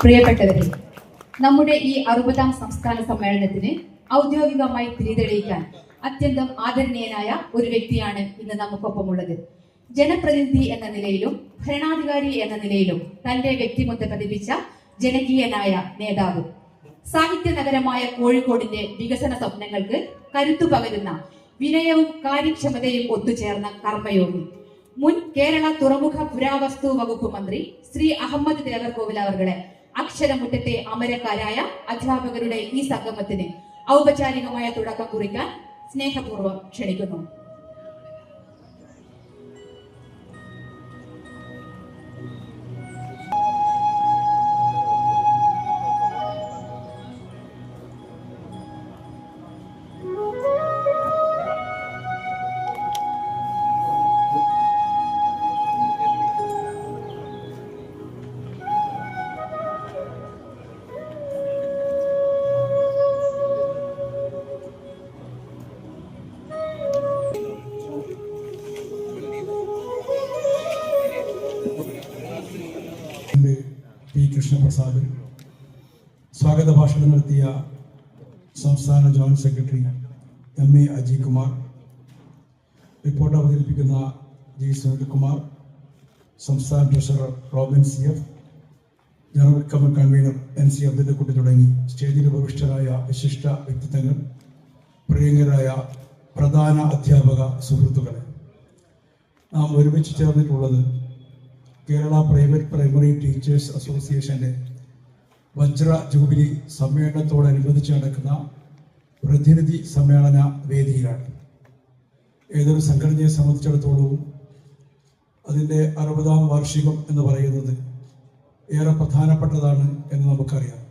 പ്രിയപ്പെട്ടവരെ, നമ്മുടെ ഈ 60ാം സംസ്ഥാന സമ്മേളനത്തിന് ഔദ്യോഗികമായി തിരിതെളിയിക്കാൻ അത്യന്തം ആദരണീയനായ ഒരു വ്യക്തിയാണ് ഇന്ന് നമുക്കൊപ്പമുള്ളത്. ജനപ്രതിനിധി എന്ന നിലയിലും ഭരണാധികാരി എന്ന നിലയിലും തന്റെ വ്യക്തിമുദ്ര പതിപ്പിച്ച ജനകീയനായ നേതാവ്, സാഹിത്യ നഗരമായ കോഴിക്കോടിന്റെ വികസന സ്വപ്നങ്ങൾക്ക് കരുത്തു പകരുന്ന വിനയവും കാര്യക്ഷമതയും ഒത്തുചേർന്ന കർമ്മയോഗി, മുൻ കേരള തുറമുഖ പുരാവസ്തു വകുപ്പ് മന്ത്രി ശ്രീ അഹമ്മദ് ദേവർകോവിൽ അവർകളെ അക്ഷരമുറ്റത്തെ അമരക്കാരായ അധ്യാപകരുടെ ഈ സംഗമത്തിന് ഔപചാരികമായ തുടക്കം കുറിക്കാൻ സ്നേഹപൂർവ്വം ക്ഷണിക്കുന്നു. പി കൃഷ്ണപ്രസാദ്, സ്വാഗത ഭാഷണം നടത്തിയ സംസ്ഥാന joint secretary MA Ajay Kumar, report അവതരിപ്പിക്കുന്ന ജി സുനിൽകുമാർ, സംസ്ഥാന treasurer Robin CF, general convener NC Abdullakutty തുടങ്ങി സ്റ്റേജിൽ ഉപവിഷ്ടരായ വിശിഷ്ട വ്യക്തിത്വങ്ങൾ, പ്രിയങ്കരായ പ്രധാന അധ്യാപക സുഹൃത്തുക്കളെ, നാം ഒരുമിച്ച് ചേർന്നിട്ടുള്ളത് കേരള പ്രൈവറ്റ് പ്രൈമറി ടീച്ചേഴ്സ് അസോസിയേഷന്റെ വജ്ര ജൂബിലി സമ്മേളനത്തോടനുബന്ധിച്ച് നടക്കുന്ന പ്രതിനിധി സമ്മേളന വേദിയിലാണ്. ഏതൊരു സംഘടനയെ സംബന്ധിച്ചിടത്തോളവും അതിൻ്റെ 60ാം വാർഷികം എന്ന് പറയുന്നത് ഏറെ പ്രധാനപ്പെട്ടതാണ് എന്ന് നമുക്കറിയാം.